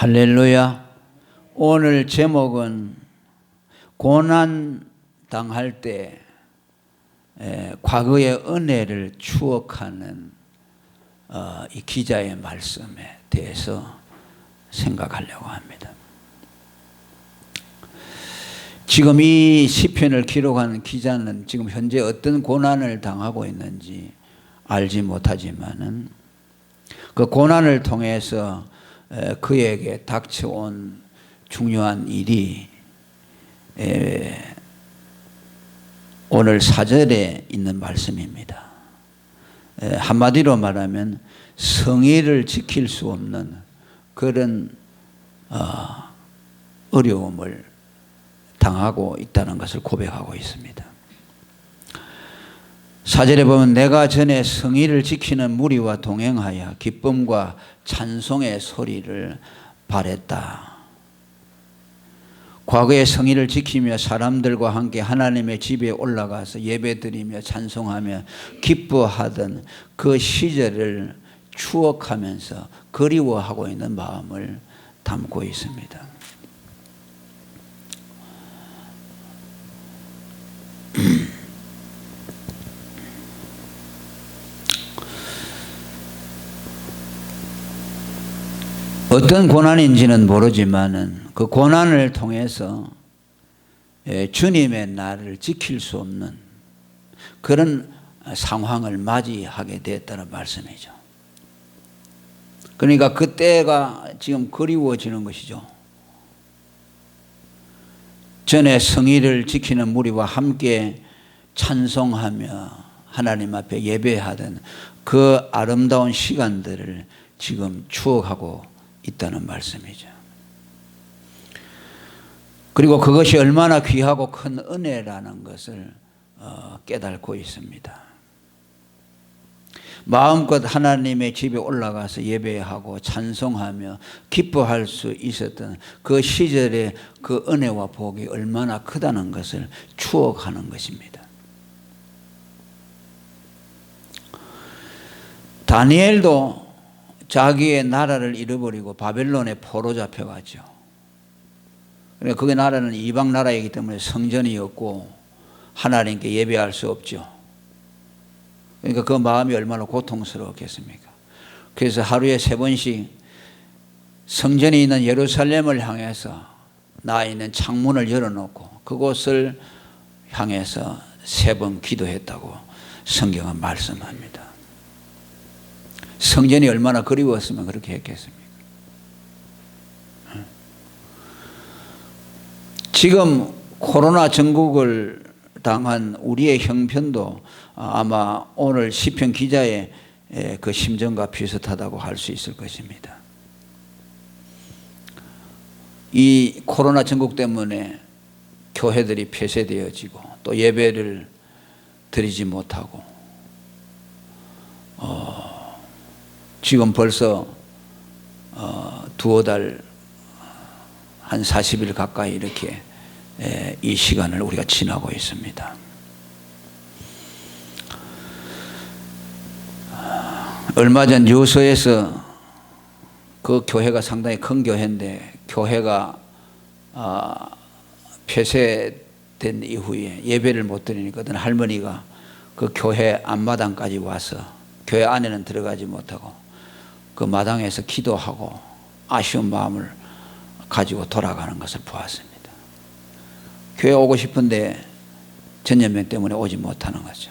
할렐루야. 오늘 제목은 고난 당할 때 과거의 은혜를 추억하는 이 기자의 말씀에 대해서 생각하려고 합니다. 지금 이 시편을 기록한 기자는 지금 현재 어떤 고난을 당하고 있는지 알지 못하지만은 그 고난을 통해서 그에게 닥쳐온 중요한 일이 오늘 4절에 있는 말씀입니다. 한마디로 말하면 성의를 지킬 수 없는 그런 어려움을 당하고 있다는 것을 고백하고 있습니다. 4절에 보면 내가 전에 성의를 지키는 무리와 동행하여 기쁨과 찬송의 소리를 발했다. 과거의 성의를 지키며 사람들과 함께 하나님의 집에 올라가서 예배드리며 찬송하며 기뻐하던 그 시절을 추억하면서 그리워하고 있는 마음을 담고 있습니다. 어떤 고난인지는 모르지만은 그 고난을 통해서 주님의 나를 지킬 수 없는 그런 상황을 맞이하게 되었다는 말씀이죠. 그러니까 그때가 지금 그리워지는 것이죠. 전에 성의를 지키는 무리와 함께 찬송하며 하나님 앞에 예배하던 그 아름다운 시간들을 지금 추억하고 있다는 말씀이죠. 그리고 그것이 얼마나 귀하고 큰 은혜라는 것을 깨닫고 있습니다. 마음껏 하나님의 집에 올라가서 예배하고 찬송하며 기뻐할 수 있었던 그 시절의 그 은혜와 복이 얼마나 크다는 것을 추억하는 것입니다. 다니엘도 자기의 나라를 잃어버리고 바벨론에 포로 잡혀갔죠. 그러니까 그 나라는 이방 나라이기 때문에 성전이 없고 하나님께 예배할 수 없죠. 그러니까 그 마음이 얼마나 고통스러웠겠습니까? 그래서 하루에 3번씩 성전이 있는 예루살렘을 향해서 나 있는 창문을 열어놓고 그곳을 향해서 3번 기도했다고 성경은 말씀합니다. 성전이 얼마나 그리웠으면 그렇게 했겠습니까? 지금 코로나 전국을 당한 우리의 형편도 아마 오늘 시편 기자의 그 심정과 비슷하다고 할 수 있을 것입니다. 이 코로나 전국 때문에 교회들이 폐쇄되어지고 또 예배를 드리지 못하고 지금 벌써 두어 달 한 40일 가까이 이렇게 이 시간을 우리가 지나고 있습니다. 얼마 전 여수에서 그 교회가 상당히 큰 교회인데 교회가 폐쇄된 이후에 예배를 못 드리니까 어떤 할머니가 그 교회 앞마당까지 와서 교회 안에는 들어가지 못하고 그 마당에서 기도하고 아쉬운 마음을 가지고 돌아가는 것을 보았습니다. 교회 오고 싶은데 전염병 때문에 오지 못하는 거죠.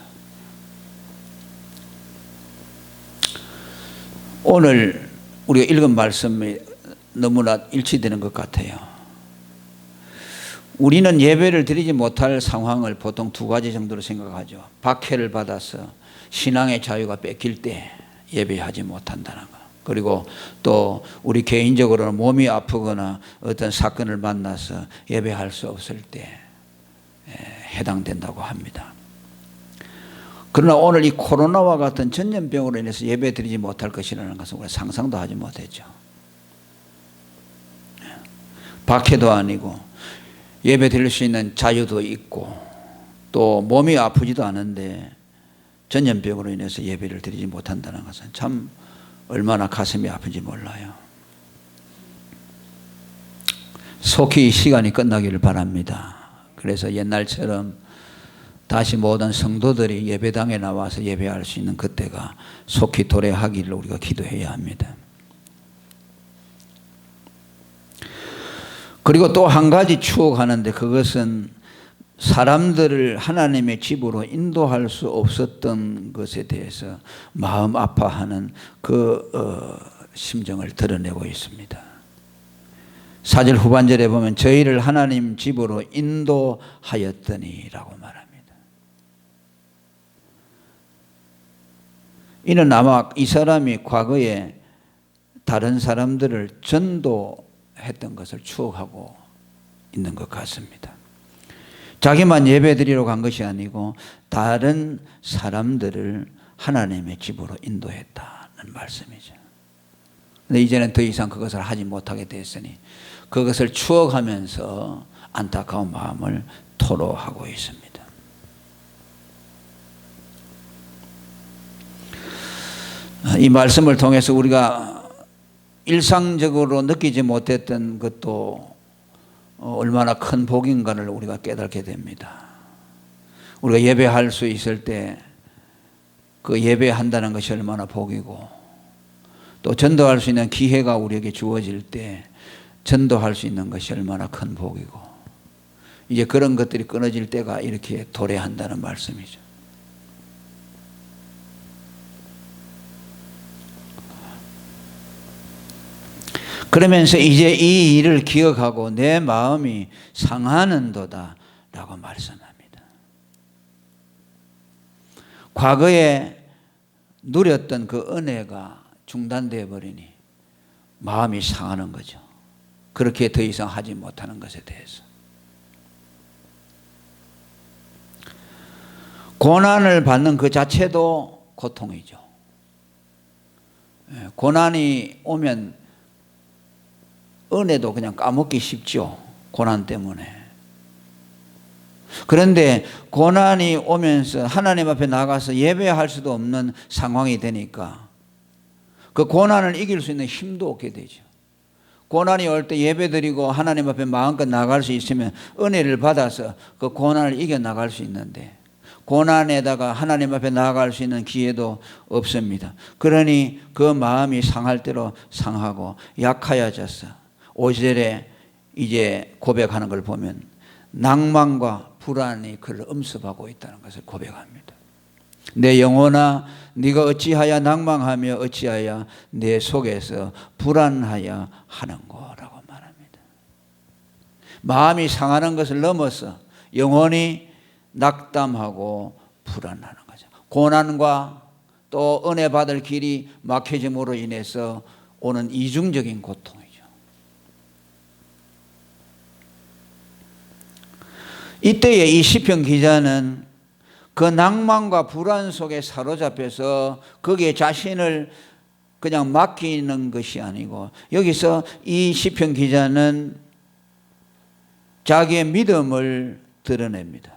오늘 우리가 읽은 말씀이 너무나 일치되는 것 같아요. 우리는 예배를 드리지 못할 상황을 보통 2가지 정도로 생각하죠. 박해를 받아서 신앙의 자유가 뺏길 때 예배하지 못한다는 것. 그리고 또 우리 개인적으로는 몸이 아프거나 어떤 사건을 만나서 예배할 수 없을 때 해당된다고 합니다. 그러나 오늘 이 코로나와 같은 전염병으로 인해서 예배 드리지 못할 것이라는 것은 우리가 상상도 하지 못했죠. 박해도 아니고 예배 드릴 수 있는 자유도 있고 또 몸이 아프지도 않은데 전염병으로 인해서 예배를 드리지 못한다는 것은 참 얼마나 가슴이 아픈지 몰라요. 속히 이 시간이 끝나기를 바랍니다. 그래서 옛날처럼 다시 모든 성도들이 예배당에 나와서 예배할 수 있는 그때가 속히 도래하기를 우리가 기도해야 합니다. 그리고 또 한 가지 추억하는데, 그것은 사람들을 하나님의 집으로 인도할 수 없었던 것에 대해서 마음 아파하는 그 심정을 드러내고 있습니다. 4절 후반절에 보면 저희를 하나님 집으로 인도하였더니 라고 말합니다. 이는 아마 이 사람이 과거에 다른 사람들을 전도했던 것을 추억하고 있는 것 같습니다. 자기만 예배드리러 간 것이 아니고 다른 사람들을 하나님의 집으로 인도했다는 말씀이죠. 그런데 이제는 더 이상 그것을 하지 못하게 됐으니 그것을 추억하면서 안타까운 마음을 토로하고 있습니다. 이 말씀을 통해서 우리가 일상적으로 느끼지 못했던 것도 얼마나 큰 복인가를 우리가 깨닫게 됩니다. 우리가 예배할 수 있을 때 그 예배한다는 것이 얼마나 복이고, 또 전도할 수 있는 기회가 우리에게 주어질 때 전도할 수 있는 것이 얼마나 큰 복이고, 이제 그런 것들이 끊어질 때가 이렇게 도래한다는 말씀이죠. 그러면서 이제 이 일을 기억하고 내 마음이 상하는도다 라고 말씀합니다. 과거에 누렸던 그 은혜가 중단되어 버리니 마음이 상하는 거죠. 그렇게 더 이상 하지 못하는 것에 대해서. 고난을 받는 그 자체도 고통이죠. 고난이 오면 은혜도 그냥 까먹기 쉽죠. 고난 때문에. 그런데 고난이 오면서 하나님 앞에 나가서 예배할 수도 없는 상황이 되니까 그 고난을 이길 수 있는 힘도 없게 되죠. 고난이 올 때 예배드리고 하나님 앞에 마음껏 나갈 수 있으면 은혜를 받아서 그 고난을 이겨나갈 수 있는데, 고난에다가 하나님 앞에 나아갈 수 있는 기회도 없습니다. 그러니 그 마음이 상할 대로 상하고 약하여져서 5절에 이제 고백하는 걸 보면 낭만과 불안이 그를 엄습하고 있다는 것을 고백합니다. 내 영혼아 네가 어찌하여 낭망하며 어찌하여 내 속에서 불안하여 하는고라고 말합니다. 마음이 상하는 것을 넘어서 영혼이 낙담하고 불안하는 거죠. 고난과 또 은혜 받을 길이 막혀짐으로 인해서 오는 이중적인 고통이죠. 이때에 이 시편 기자는 그 낭만과 불안 속에 사로잡혀서 거기에 자신을 그냥 맡기는 것이 아니고, 여기서 이 시편 기자는 자기의 믿음을 드러냅니다.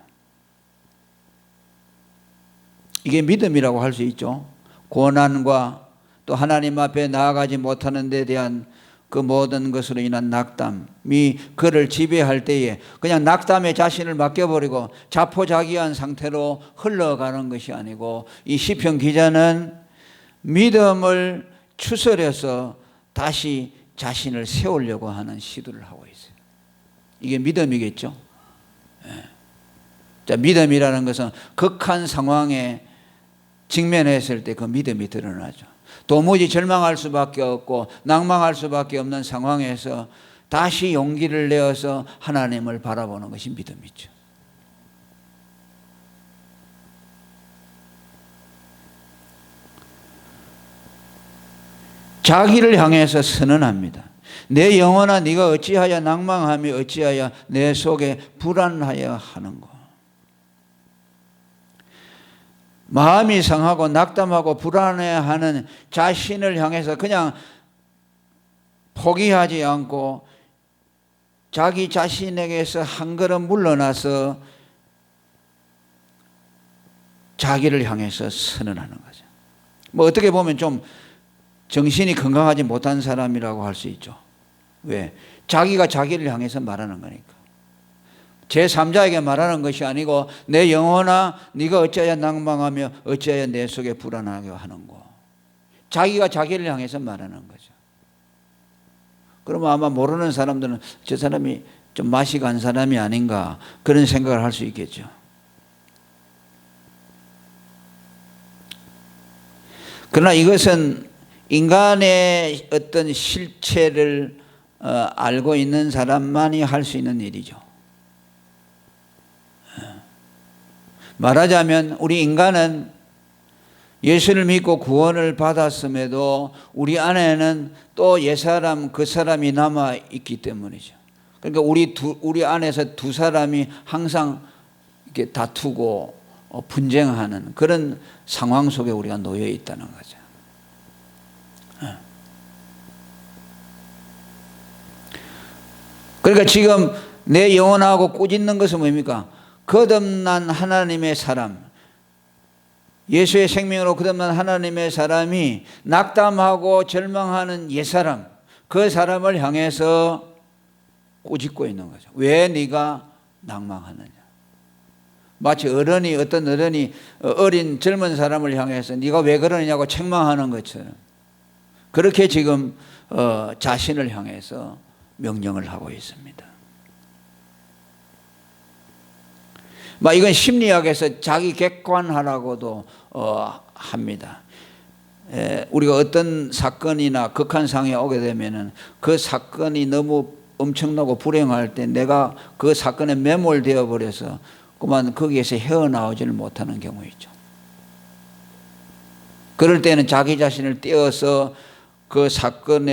이게 믿음이라고 할 수 있죠. 고난과 또 하나님 앞에 나아가지 못하는 데 대한 그 모든 것으로 인한 낙담이 그를 지배할 때에 그냥 낙담에 자신을 맡겨버리고 자포자기한 상태로 흘러가는 것이 아니고, 이 시편 기자는 믿음을 추스려서 다시 자신을 세우려고 하는 시도를 하고 있어요. 이게 믿음이겠죠. 자, 믿음이라는 것은 극한 상황에 직면했을 때 그 믿음이 드러나죠. 도무지 절망할 수밖에 없고 낭망할 수밖에 없는 상황에서 다시 용기를 내어서 하나님을 바라보는 것이 믿음이죠. 자기를 향해서 선언합니다. 내 영혼아 네가 어찌하여 낭망하며 어찌하여 내 속에 불안하여 하는고. 마음이 상하고 낙담하고 불안해하는 자신을 향해서 그냥 포기하지 않고 자기 자신에게서 한 걸음 물러나서 자기를 향해서 선언하는 거죠. 뭐 어떻게 보면 좀 정신이 건강하지 못한 사람이라고 할 수 있죠. 왜? 자기가 자기를 향해서 말하는 거니까. 제3자에게 말하는 것이 아니고 내 영혼아 네가 어찌하여 낭망하며 어찌하여 내 속에 불안하게 하는고. 자기가 자기를 향해서 말하는 거죠. 그러면 아마 모르는 사람들은 저 사람이 좀 맛이 간 사람이 아닌가 그런 생각을 할 수 있겠죠. 그러나 이것은 인간의 어떤 실체를 알고 있는 사람만이 할 수 있는 일이죠. 말하자면 우리 인간은 예수를 믿고 구원을 받았음에도 우리 안에는 또 옛사람 그 사람이 남아 있기 때문이죠. 그러니까 우리 안에서 두 사람이 항상 이렇게 다투고 분쟁하는 그런 상황 속에 우리가 놓여 있다는 거죠. 그러니까 지금 내 영혼하고 꾸짖는 것은 뭡니까? 거듭난 하나님의 사람, 예수의 생명으로 거듭난 하나님의 사람이 낙담하고 절망하는 옛사람, 그 사람을 향해서 꾸짖고 있는 거죠. 왜 네가 낭망하느냐. 마치 어떤 어른이 어린 젊은 사람을 향해서 네가 왜 그러느냐고 책망하는 것처럼 그렇게 지금 자신을 향해서 명령을 하고 있습니다. 이건 심리학에서 자기 객관화라고도 합니다. 우리가 어떤 사건이나 극한 상황에 오게 되면은 그 사건이 너무 엄청나고 불행할 때 내가 그 사건에 매몰되어 버려서 그만 거기에서 헤어나오지를 못하는 경우 있죠. 그럴 때는 자기 자신을 떼어서 그 사건과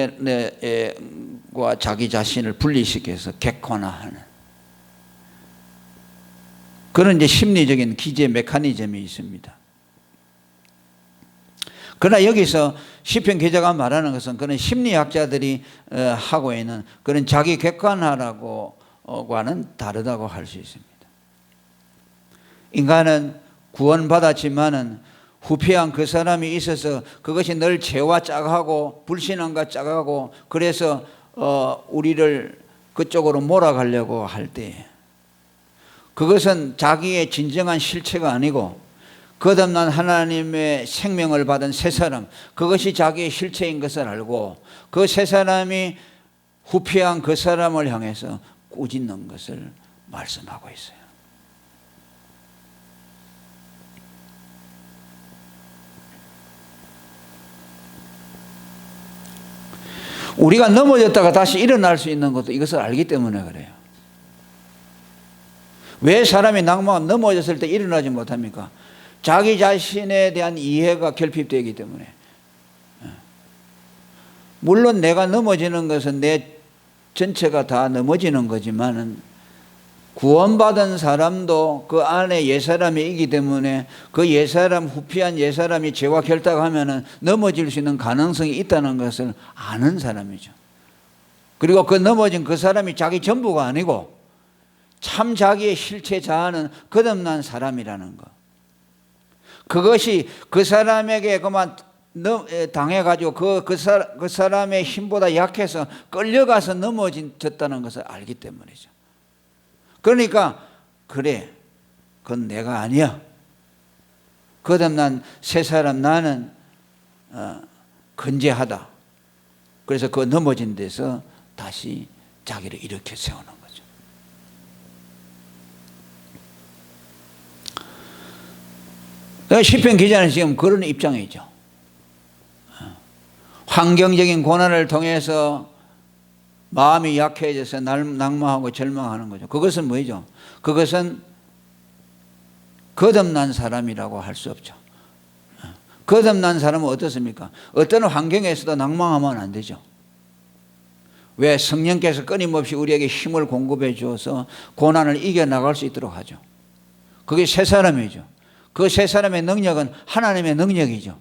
자기 자신을 분리시켜서 객관화하는 그런 이제 심리적인 기제 메커니즘이 있습니다. 그러나 여기서 시편 기자가 말하는 것은 그런 심리학자들이 하고 있는 그런 자기 객관화라고와는 다르다고 할 수 있습니다. 인간은 구원받았지만은 후피한 그 사람이 있어서 그것이 늘 죄와 짝하고 불신앙과 짝하고 그래서 우리를 그쪽으로 몰아가려고 할 때 그것은 자기의 진정한 실체가 아니고 거듭난 하나님의 생명을 받은 새 사람, 그것이 자기의 실체인 것을 알고 그 새 사람이 후피한 그 사람을 향해서 꾸짖는 것을 말씀하고 있어요. 우리가 넘어졌다가 다시 일어날 수 있는 것도 이것을 알기 때문에 그래요. 왜 사람이 넘어졌을 때 일어나지 못합니까? 자기 자신에 대한 이해가 결핍되기 때문에. 물론 내가 넘어지는 것은 내 전체가 다 넘어지는 거지만은 구원받은 사람도 그 안에 옛사람이 있기 때문에 그 옛사람, 후피한 옛사람이 죄와 결탁하면은 넘어질 수 있는 가능성이 있다는 것을 아는 사람이죠. 그리고 그 넘어진 그 사람이 자기 전부가 아니고 참 자기의 실체 자아는 거듭난 사람이라는 것. 그것이 그 사람에게 그만 당해가지고 그 사람의 힘보다 약해서 끌려가서 넘어졌다는 것을 알기 때문이죠. 그러니까 그래, 그건 내가 아니야. 거듭난 새 사람 나는 건재하다. 그래서 그 넘어진 데서 다시 자기를 일으켜 세우는 거죠. 시편 기자는 지금 그런 입장이죠. 환경적인 고난을 통해서 마음이 약해져서 낭망하고 절망하는 거죠. 그것은 뭐죠? 그것은 거듭난 사람이라고 할 수 없죠. 거듭난 사람은 어떻습니까? 어떤 환경에서도 낭망하면 안 되죠. 왜? 성령께서 끊임없이 우리에게 힘을 공급해 주어서 고난을 이겨나갈 수 있도록 하죠. 그게 새 사람이죠. 그 새 사람의 능력은 하나님의 능력이죠.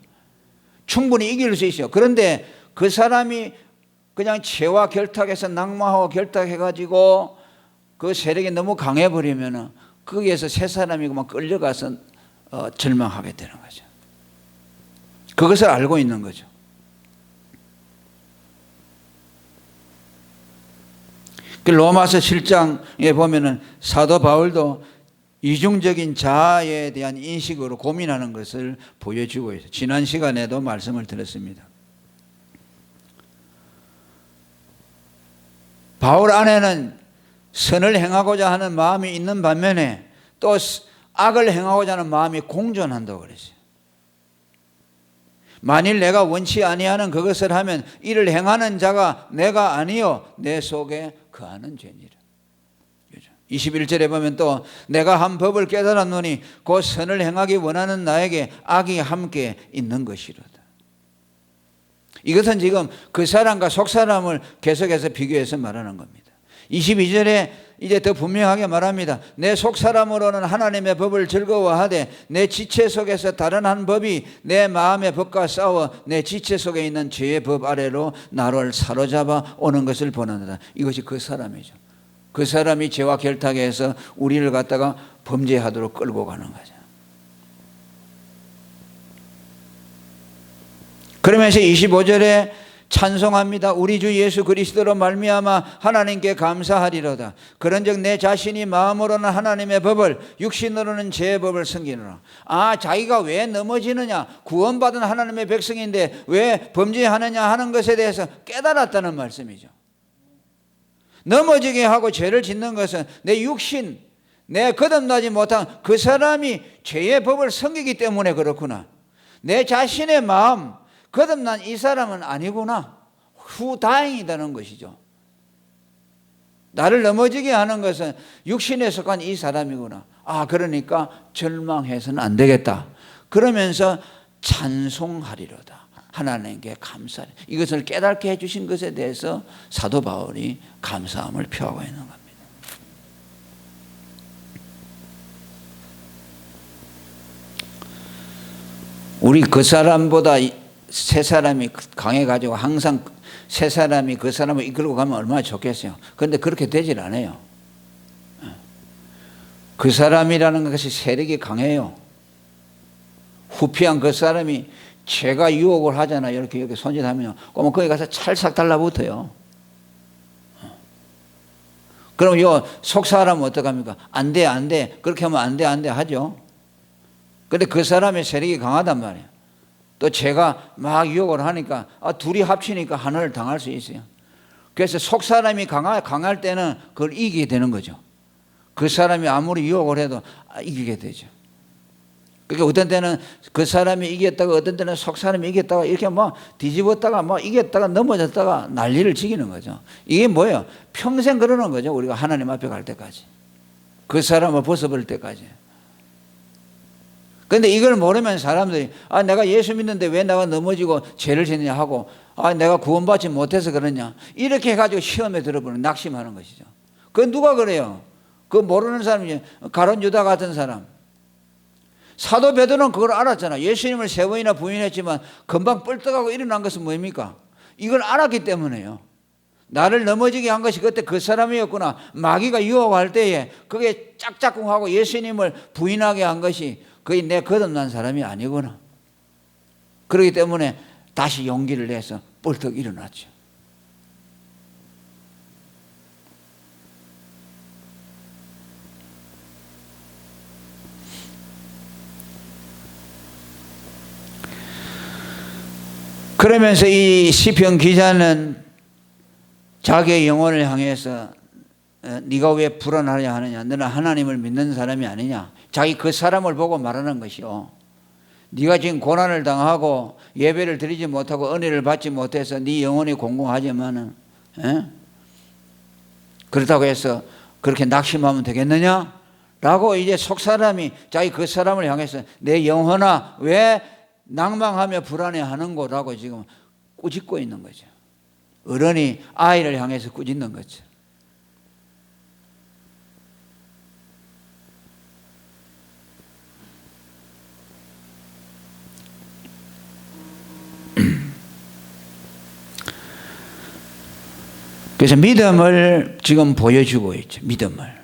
충분히 이길 수 있어요. 그런데 그 사람이 그냥 죄와 결탁해서 낭망하고 결탁해가지고 그 세력이 너무 강해버리면 거기에서 새 사람이 그만 끌려가서 절망하게 되는 거죠. 그것을 알고 있는 거죠. 그 로마서 7장에 보면은 사도 바울도 이중적인 자아에 대한 인식으로 고민하는 것을 보여주고 있어요. 지난 시간에도 말씀을 드렸습니다. 바울 안에는 선을 행하고자 하는 마음이 있는 반면에 또 악을 행하고자 하는 마음이 공존한다고 그랬어요. 만일 내가 원치 아니하는 그것을 하면 이를 행하는 자가 내가 아니요 내 속에 거하는 죄니라. 21절에 보면 또 내가 한 법을 깨달았노니 곧 선을 행하기 원하는 나에게 악이 함께 있는 것이로다. 이것은 지금 그 사람과 속 사람을 계속해서 비교해서 말하는 겁니다. 22절에 이제 더 분명하게 말합니다. 내 속 사람으로는 하나님의 법을 즐거워하되 내 지체 속에서 다른 한 법이 내 마음의 법과 싸워 내 지체 속에 있는 죄의 법 아래로 나를 사로잡아 오는 것을 보는다. 이것이 그 사람이죠. 그 사람이 죄와 결탁해서 우리를 갖다가 범죄하도록 끌고 가는 거죠. 그러면서 25절에 찬송합니다. 우리 주 예수 그리스도로 말미암아 하나님께 감사하리로다. 그런즉 내 자신이 마음으로는 하나님의 법을 육신으로는 죄의 법을 섬기노라. 자기가 왜 넘어지느냐, 구원받은 하나님의 백성인데 왜 범죄하느냐 하는 것에 대해서 깨달았다는 말씀이죠. 넘어지게 하고 죄를 짓는 것은 내 육신, 내 거듭나지 못한 그 사람이 죄의 법을 섬기기 때문에 그렇구나. 내 자신의 마음, 거듭난 이 사람은 아니구나. 다행이다는 것이죠. 나를 넘어지게 하는 것은 육신에 속한 이 사람이구나. 그러니까 절망해서는 안 되겠다. 그러면서 찬송하리로다. 하나님께 감사해. 이것을 깨닫게 해주신 것에 대해서 사도 바울이 감사함을 표하고 있는 겁니다. 우리 그 사람보다 세 사람이 강해가지고 항상 세 사람이 그 사람을 이끌고 가면 얼마나 좋겠어요. 그런데 그렇게 되질 않아요. 그 사람이라는 것이 세력이 강해요. 후피한 그 사람이 죄가 유혹을 하잖아요. 이렇게 손짓하면 그러면 거기 가서 찰싹 달라붙어요. 그럼 요 속 사람은 어떡합니까? 안 돼. 그렇게 하면 안 돼 하죠. 근데 그 사람의 세력이 강하단 말이에요. 또 죄가 막 유혹을 하니까 둘이 합치니까 하나를 당할 수 있어요. 그래서 속 사람이 강할 때는 그걸 이기게 되는 거죠. 그 사람이 아무리 유혹을 해도 이기게 되죠. 그러니까 어떤 때는 그 사람이 이겼다가 어떤 때는 속 사람이 이겼다가 이렇게 뒤집었다가 이겼다가 넘어졌다가 난리를 지기는 거죠. 이게 뭐예요? 평생 그러는 거죠. 우리가 하나님 앞에 갈 때까지. 그 사람을 벗어버릴 때까지. 그런데 이걸 모르면 사람들이 내가 예수 믿는데 왜 내가 넘어지고 죄를 짓느냐 하고 내가 구원받지 못해서 그러냐 이렇게 해가지고 시험에 들어보는 낙심하는 것이죠. 그 누가 그래요? 그 모르는 사람이 가룟 유다 같은 사람. 사도 베드로는 그걸 알았잖아. 예수님을 3번이나 부인했지만 금방 뻘떡하고 일어난 것은 뭡니까? 이걸 알았기 때문에요. 나를 넘어지게 한 것이 그때 그 사람이었구나. 마귀가 유혹할 때에 그게 짝짝꿍하고 예수님을 부인하게 한 것이 거의 내 거듭난 사람이 아니구나. 그렇기 때문에 다시 용기를 내서 뻘떡 일어났죠. 그러면서 이 시편 기자는 자기의 영혼을 향해서 네가 왜 불안하냐 하느냐. 너는 하나님을 믿는 사람이 아니냐. 자기 그 사람을 보고 말하는 것이요. 네가 지금 고난을 당하고 예배를 드리지 못하고 은혜를 받지 못해서 네 영혼이 공공하지만은 그렇다고 해서 그렇게 낙심하면 되겠느냐? 라고 이제 속 사람이 자기 그 사람을 향해서 내 영혼아 왜 낭망하며 불안해하는 거라고 지금 꾸짖고 있는 거죠. 어른이 아이를 향해서 꾸짖는 거죠. 그래서 믿음을 지금 보여주고 있죠. 믿음을.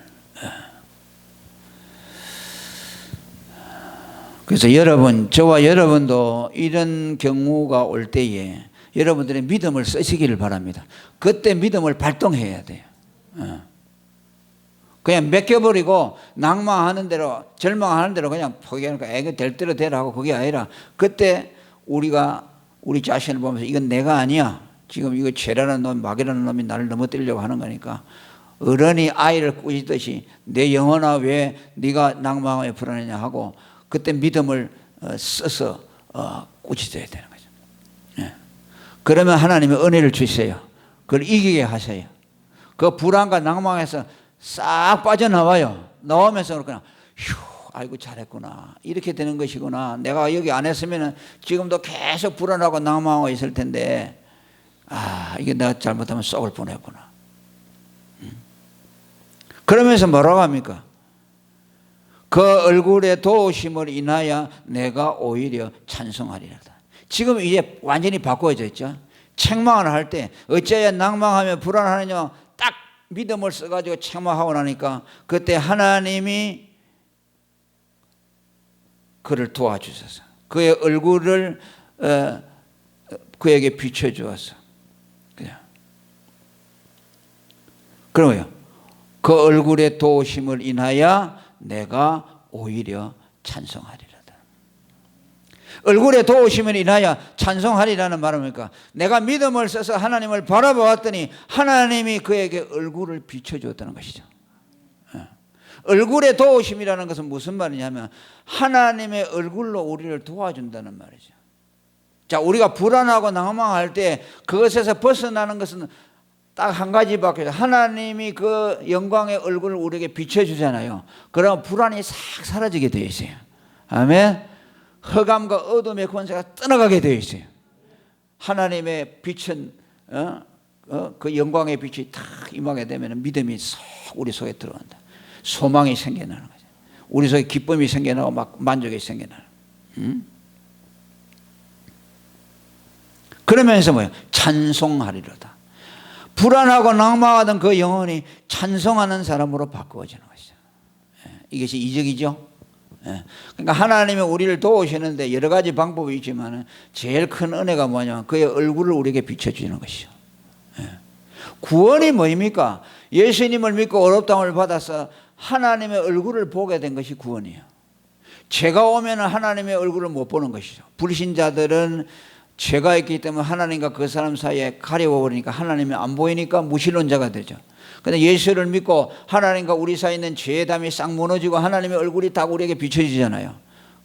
그래서 여러분, 저와 여러분도 이런 경우가 올 때에 여러분들의 믿음을 쓰시기를 바랍니다. 그때 믿음을 발동해야 돼요. 그냥 맡겨버리고 낭망하는 대로 절망하는 대로 그냥 포기하니까 애가 될 대로 되라 하고, 그게 아니라 그때 우리가 우리 자신을 보면서 이건 내가 아니야, 지금 이거 죄라는 놈, 마귀라는 놈이 나를 넘어뜨리려고 하는 거니까, 어른이 아이를 꾸짖듯이 내 영혼아 왜 네가 낭망에 불안하냐 하고 그때 믿음을 써서 꾸짖어야 되는 거죠. 예. 그러면 하나님의 은혜를 주세요. 그걸 이기게 하세요. 그 불안과 낭망에서 싹 빠져나와요. 나오면서 그냥 휴, 아이고 잘했구나, 이렇게 되는 것이구나. 내가 여기 안 했으면 지금도 계속 불안하고 낭망하고 있을 텐데, 이게 내가 잘못하면 썩을 뻔했구나. 그러면서 뭐라고 합니까? 그 얼굴의 도우심을 인하여 내가 오히려 찬송하리라. 지금 이제 완전히 바꿔져 있죠. 책망을 할 때 어찌하여 낭망하며 불안하느냐, 딱 믿음을 써가지고 책망하고 나니까 그때 하나님이 그를 도와주셔서 그의 얼굴을 그에게 비춰주어서, 그러면 그 얼굴의 도우심을 인하여 내가 오히려 찬송하리라. 얼굴에 도우심을 인하여 찬송하리라는 말은 뭡니까? 내가 믿음을 써서 하나님을 바라보았더니 하나님이 그에게 얼굴을 비춰주었다는 것이죠. 얼굴에 도우심이라는 것은 무슨 말이냐면 하나님의 얼굴로 우리를 도와준다는 말이죠. 자, 우리가 불안하고 낭망할 때 그것에서 벗어나는 것은 딱 한 가지밖에 없어요. 하나님이 그 영광의 얼굴을 우리에게 비춰주잖아요. 그러면 불안이 싹 사라지게 되어 있어요. 아멘. 흑암과 어둠의 권세가 떠나가게 되어 있어요. 하나님의 빛은 그 영광의 빛이 탁 임하게 되면 믿음이 쏙 우리 속에 들어간다. 소망이 생겨나는 거죠. 우리 속에 기쁨이 생겨나고 막 만족이 생겨나는. 그러면서 뭐예요? 찬송하리로다. 불안하고 낭망하던 그 영혼이 찬송하는 사람으로 바꾸어지는 것이죠. 이것이 이적이죠. 그러니까 하나님이 우리를 도우시는데 여러 가지 방법이 있지만 제일 큰 은혜가 뭐냐면 그의 얼굴을 우리에게 비춰주는 것이죠. 구원이 뭐입니까? 예수님을 믿고 어렵다함을 받아서 하나님의 얼굴을 보게 된 것이 구원이에요. 죄가 오면 하나님의 얼굴을 못 보는 것이죠. 불신자들은 죄가 있기 때문에 하나님과 그 사람 사이에 가려워버리니까 하나님이 안 보이니까 무신론자가 되죠. 그런데 예수를 믿고 하나님과 우리 사이에 있는 죄의 담이 싹 무너지고 하나님의 얼굴이 다 우리에게 비춰지잖아요.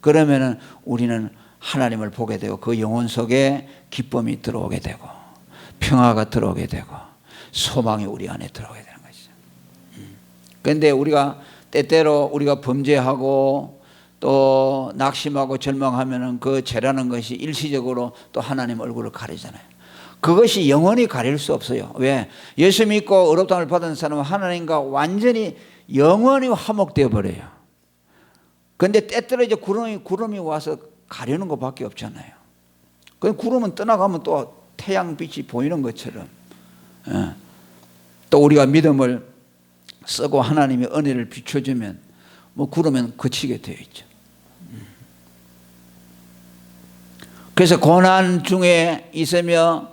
그러면 우리는 하나님을 보게 되고 그 영혼 속에 기쁨이 들어오게 되고 평화가 들어오게 되고 소망이 우리 안에 들어오게 되는 것이죠. 그런데 우리가 때때로 우리가 범죄하고 또 낙심하고 절망하면 그 죄라는 것이 일시적으로 또 하나님 얼굴을 가리잖아요. 그것이 영원히 가릴 수 없어요. 왜? 예수 믿고 어렵다함을 받은 사람은 하나님과 완전히 영원히 화목되어 버려요. 그런데 때때로 이제 구름이 와서 가려는 것밖에 없잖아요. 그 구름은 떠나가면 또 태양빛이 보이는 것처럼 또 우리가 믿음을 쓰고 하나님의 은혜를 비춰주면 뭐 구름은 그치게 되어 있죠. 그래서 고난 중에 있으며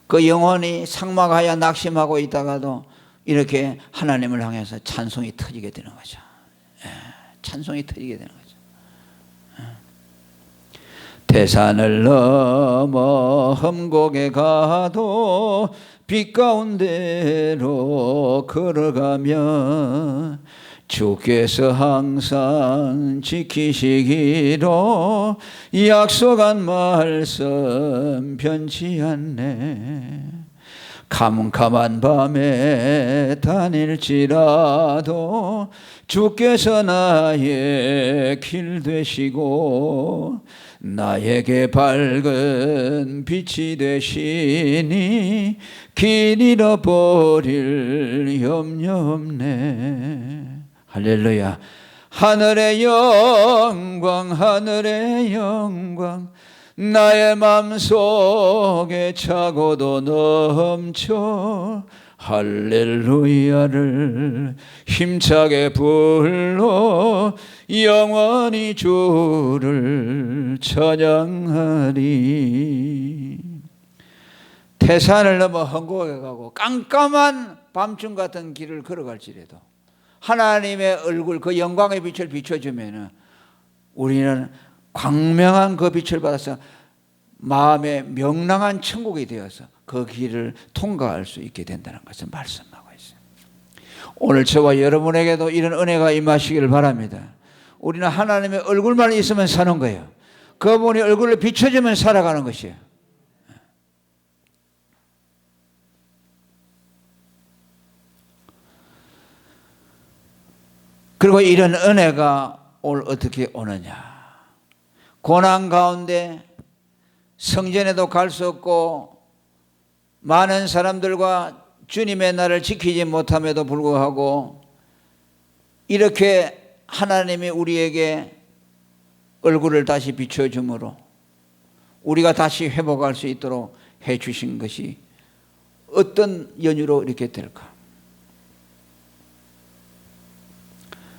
그 영혼이 삭막하여 낙심하고 있다가도 이렇게 하나님을 향해서 찬송이 터지게 되는 거죠. 찬송이 터지게 되는 거죠. 태산을 넘어 험곡에 가도 빛 가운데로 걸어가면 주께서 항상 지키시기로 약속한 말씀 변치 않네. 캄캄한 밤에 다닐지라도 주께서 나의 길 되시고 나에게 밝은 빛이 되시니 길 잃어버릴 염려 없네. 할렐루야. 하늘의 영광 하늘의 영광 나의 맘속에 차고도 넘쳐 할렐루야를 힘차게 불러 영원히 주를 찬양하리. 태산을 넘어 험곡에 가고 깜깜한 밤중 같은 길을 걸어갈지라도 하나님의 얼굴, 그 영광의 빛을 비춰주면 우리는 광명한 그 빛을 받아서 마음의 명랑한 천국이 되어서 그 길을 통과할 수 있게 된다는 것을 말씀하고 있어요. 오늘 저와 여러분에게도 이런 은혜가 임하시기를 바랍니다. 우리는 하나님의 얼굴만 있으면 사는 거예요. 그분이 얼굴을 비춰주면 살아가는 것이에요. 그리고 이런 은혜가 오늘 어떻게 오느냐. 고난 가운데 성전에도 갈 수 없고 많은 사람들과 주님의 날을 지키지 못함에도 불구하고 이렇게 하나님이 우리에게 얼굴을 다시 비춰줌으로 우리가 다시 회복할 수 있도록 해 주신 것이 어떤 연유로 이렇게 될까?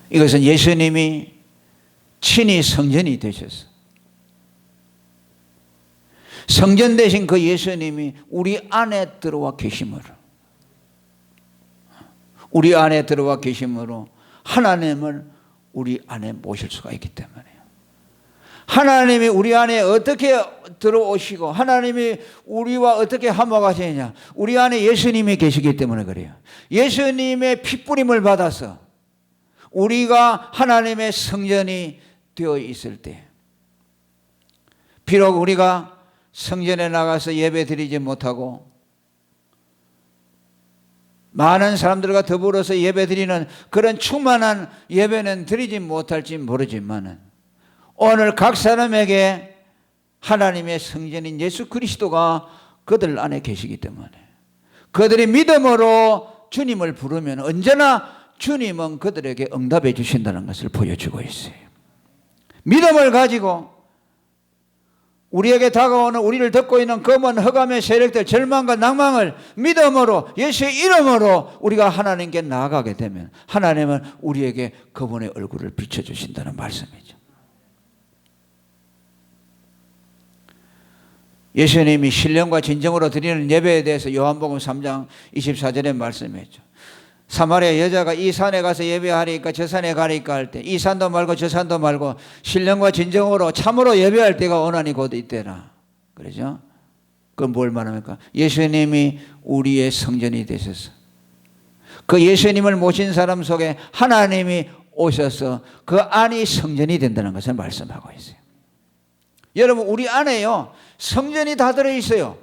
이것은 예수님이 친히 성전이 되셔서 성전 되신 그 예수님이 우리 안에 들어와 계심으로 하나님을 우리 안에 모실 수가 있기 때문에요. 하나님이 우리 안에 어떻게 들어오시고 하나님이 우리와 어떻게 화목하시느냐. 우리 안에 예수님이 계시기 때문에 그래요. 예수님의 핏부림을 받아서 우리가 하나님의 성전이 되어 있을 때 비록 우리가 성전에 나가서 예배 드리지 못하고 많은 사람들과 더불어서 예배 드리는 그런 충만한 예배는 드리지 못할지 모르지만 오늘 각 사람에게 하나님의 성전인 예수 그리스도가 그들 안에 계시기 때문에 그들이 믿음으로 주님을 부르면 언제나 주님은 그들에게 응답해 주신다는 것을 보여주고 있어요. 믿음을 가지고 우리에게 다가오는 우리를 듣고 있는 검은 흑암의 세력들 절망과 낭망을 믿음으로 예수의 이름으로 우리가 하나님께 나아가게 되면 하나님은 우리에게 그분의 얼굴을 비춰주신다는 말씀이죠. 예수님이 신령과 진정으로 드리는 예배에 대해서 요한복음 3장 24절에 말씀했죠. 사마리아 여자가 이 산에 가서 예배하리까 저 산에 가리까 할 때 이 산도 말고 저 산도 말고 신령과 진정으로 참으로 예배할 때가 오나니 곧 이때라. 그러죠? 그건 뭘 말합니까? 예수님이 우리의 성전이 되셔서 그 예수님을 모신 사람 속에 하나님이 오셔서 그 안이 성전이 된다는 것을 말씀하고 있어요. 여러분 우리 안에요 성전이 다 들어있어요.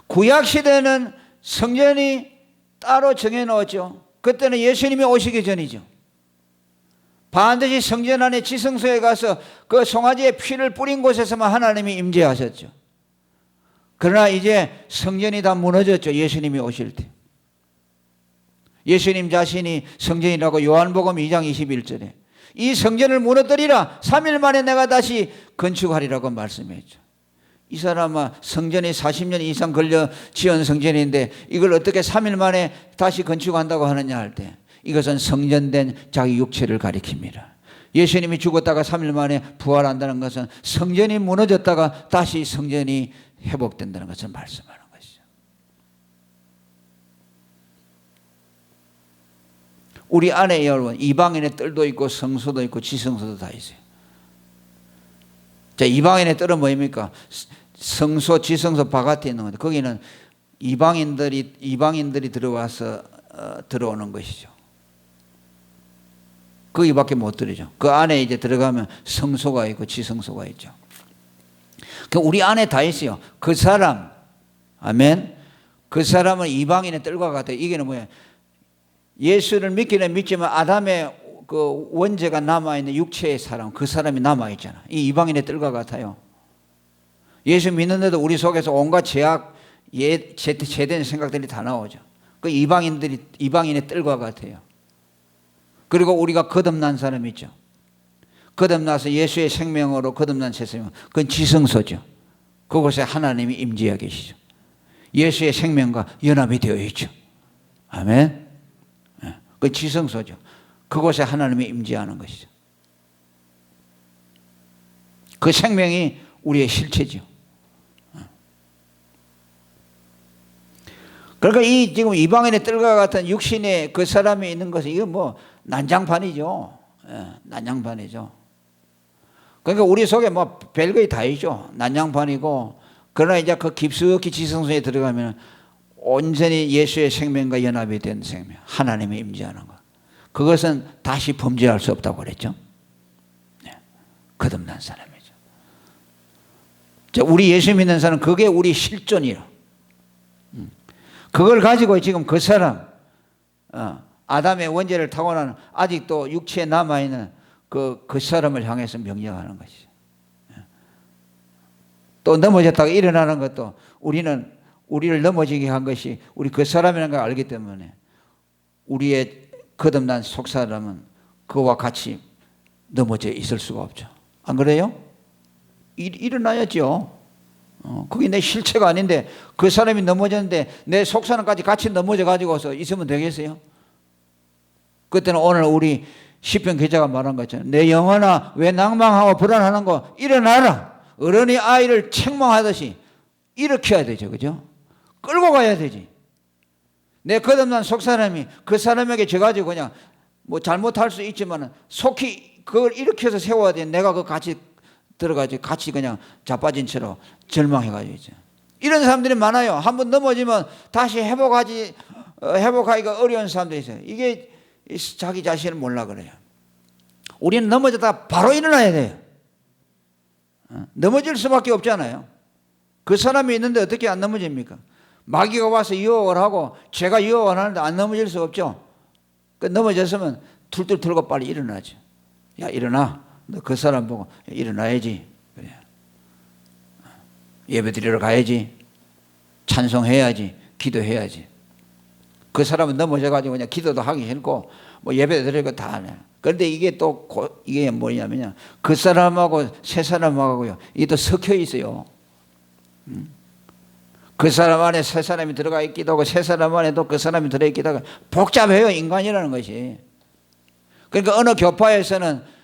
구약시대는 성전이 따로 정해놓았죠. 그때는 예수님이 오시기 전이죠. 반드시 성전 안에 지성소에 가서 그 송아지의 피를 뿌린 곳에서만 하나님이 임재하셨죠. 그러나 이제 성전이 다 무너졌죠. 예수님이 오실 때. 예수님 자신이 성전이라고 요한복음 2장 21절에 이 성전을 무너뜨리라 3일 만에 내가 다시 건축하리라고 말씀했죠. 이 사람아 성전이 40년 이상 걸려 지은 성전인데 이걸 어떻게 3일 만에 다시 건축한다고 하느냐 할 때 이것은 성전된 자기 육체를 가리킵니다. 예수님이 죽었다가 3일 만에 부활한다는 것은 성전이 무너졌다가 다시 성전이 회복된다는 것을 말씀하는 것이죠. 우리 안에 여러분 이방인의 뜰도 있고 성소도 있고 지성소도 다 있어요. 자, 이방인의 뜰은 뭐입니까? 성소, 지성소 바깥에 있는 건데 거기는 이방인들이 들어와서 들어오는 것이죠. 거기밖에 못 들이죠. 그 안에 이제 들어가면 성소가 있고 지성소가 있죠. 우리 안에 다 있어요. 그 사람, 아멘. 그 사람은 이방인의 뜰과 같아요. 이게 뭐예요? 예수를 믿기는 믿지만 아담의 그 원죄가 남아있는 육체의 사람, 그 사람이 남아있잖아. 이 이방인의 뜰과 같아요. 예수 믿는데도 우리 속에서 온갖 죄악, 죄된 생각들이 다 나오죠. 그 이방인의 뜰과 같아요. 그리고 우리가 거듭난 사람 있죠. 거듭나서 예수의 생명으로 거듭난 새 생명, 그건 지성소죠. 그곳에 하나님이 임재하고 계시죠. 예수의 생명과 연합이 되어 있죠. 아멘. 그 지성소죠. 그곳에 하나님이 임재하는 것이죠. 그 생명이 우리의 실체죠. 그러니까 이 지금 이방인의 뜰과 같은 육신의 그 사람이 있는 것은 이거 뭐 난장판이죠. 예, 난장판이죠. 그러니까 우리 속에 뭐 별거이 다 있죠. 난장판이고, 그러나 이제 그 깊숙이 지성소에 들어가면 온전히 예수의 생명과 연합이 된 생명, 하나님의 임재하는 것. 그것은 다시 범죄할 수 없다고 그랬죠. 네. 거듭난 사람이죠. 우리 예수 믿는 사람은 그게 우리 실존이라. 그걸 가지고 지금 그 사람, 아담의 원죄를 타고난 아직도 육체에 남아있는 그 사람을 향해서 명령하는 것이죠. 또 넘어졌다가 일어나는 것도 우리를 넘어지게 한 것이 우리 그 사람이라는 걸 알기 때문에 우리의 거듭난 속사람은 그와 같이 넘어져 있을 수가 없죠. 안 그래요? 일어나야죠. 그게 내 실체가 아닌데 그 사람이 넘어졌는데 내 속사람까지 같이 넘어져 가지고서 있으면 되겠어요? 그때는 오늘 우리 시편 기자가 말한 것처럼 내 영혼아 왜 낭망하고 불안하는 거 일어나라. 어른이 아이를 책망하듯이 일으켜야 되죠. 그죠? 끌고 가야 되지. 내 거듭난 속사람이 그 사람에게 져가지고 그냥 뭐 잘못할 수 있지만 속히 그걸 일으켜서 세워야 돼. 내가 그 같이 들어가지 같이 그냥 자빠진 채로 절망해가지고 있죠. 이런 사람들이 많아요. 한번 넘어지면 다시 회복하기가 어려운 사람들이 있어요. 이게 자기 자신을 몰라 그래요. 우리는 넘어졌다가 바로 일어나야 돼요. 넘어질 수밖에 없잖아요. 그 사람이 있는데 어떻게 안 넘어집니까? 마귀가 와서 유혹을 하고 죄가 유혹을 하는데 안 넘어질 수 없죠. 넘어졌으면 툴툴 털고 빨리 일어나죠. 야 일어나. 너 그 사람 보고 일어나야지. 그래. 예배 드리러 가야지. 찬송해야지. 기도해야지. 그 사람은 넘어져가지고 그냥 기도도 하기 싫고 뭐 예배 드리고 다 하네. 그런데 이게 또 이게 뭐냐면요. 그 사람하고 새 사람하고요. 이게 또 섞여 있어요. 그 사람 안에 새 사람이 들어가 있기도 하고 새 사람 안에 또 그 사람이 들어있기도 하고 복잡해요. 인간이라는 것이. 그러니까 어느 교파에서는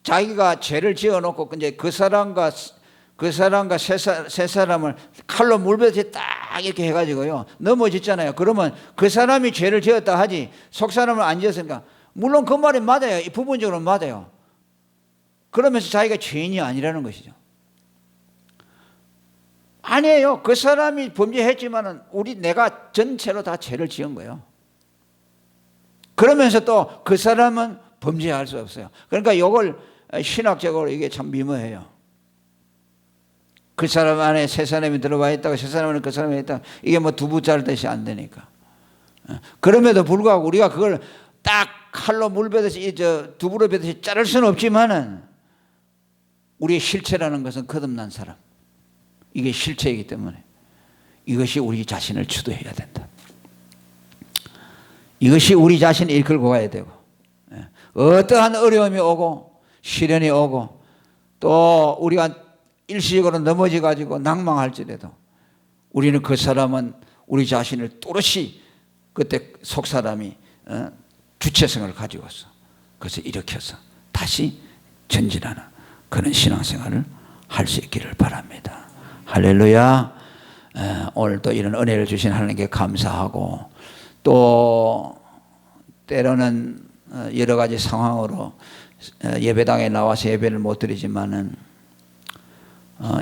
자기가 죄를 지어놓고 이제 그 사람과 새 사람을 칼로 물베듯이 딱 이렇게 해가지고요 넘어졌잖아요. 그러면 그 사람이 죄를 지었다 하지 속 사람을 안 지었으니까 물론 그 말이 맞아요. 부분적으로 맞아요. 그러면서 자기가 죄인이 아니라는 것이죠. 아니에요. 그 사람이 범죄했지만은 내가 전체로 다 죄를 지은 거예요. 그러면서 또 그 사람은 범죄할 수 없어요. 그러니까 이걸 신학적으로 이게 참 미묘해요. 그 사람 안에 새 사람이 들어와 있다고 새 사람 안에 그 사람이 있다고 이게 뭐 두부 자를 듯이 안 되니까. 그럼에도 불구하고 우리가 그걸 딱 칼로 물 베듯이 두부로 베듯이 자를 수는 없지만은 우리의 실체라는 것은 거듭난 사람. 이게 실체이기 때문에 이것이 우리 자신을 주도해야 된다. 이것이 우리 자신을 이끌고 가야 되고 어떠한 어려움이 오고 시련이 오고 또 우리가 일시적으로 넘어져 가지고 낭망할지라도 우리는 그 사람은 우리 자신을 또렷이 그때 속 사람이 주체성을 가지고서 그것을 일으켜서 다시 전진하는 그런 신앙생활을 할 수 있기를 바랍니다. 할렐루야. 오늘 또 이런 은혜를 주신 하나님께 감사하고 또 때로는 여러 가지 상황으로 예배당에 나와서 예배를 못 드리지만은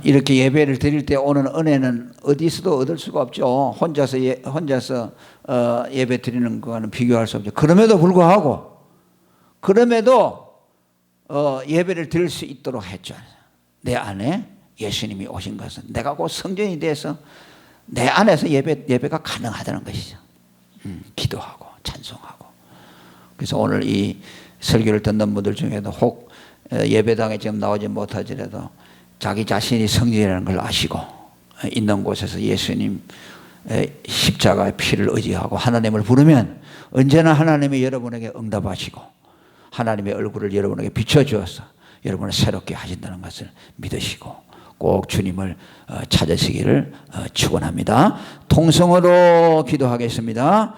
이렇게 예배를 드릴 때 오는 은혜는 어디서도 얻을 수가 없죠. 혼자서 예배 드리는 거와는 비교할 수 없죠. 그럼에도 불구하고 예배를 드릴 수 있도록 했죠. 내 안에 예수님이 오신 것은 내가 곧 성전이 돼서 내 안에서 예배가 가능하다는 것이죠. 기도하고 찬송하고. 그래서 오늘 이 설교를 듣는 분들 중에도 혹 예배당에 지금 나오지 못하더라도 자기 자신이 성전이라는 걸 아시고 있는 곳에서 예수님 십자가의 피를 의지하고 하나님을 부르면 언제나 하나님이 여러분에게 응답하시고 하나님의 얼굴을 여러분에게 비춰주어서 여러분을 새롭게 하신다는 것을 믿으시고 꼭 주님을 찾으시기를 축원합니다. 통성으로 기도하겠습니다.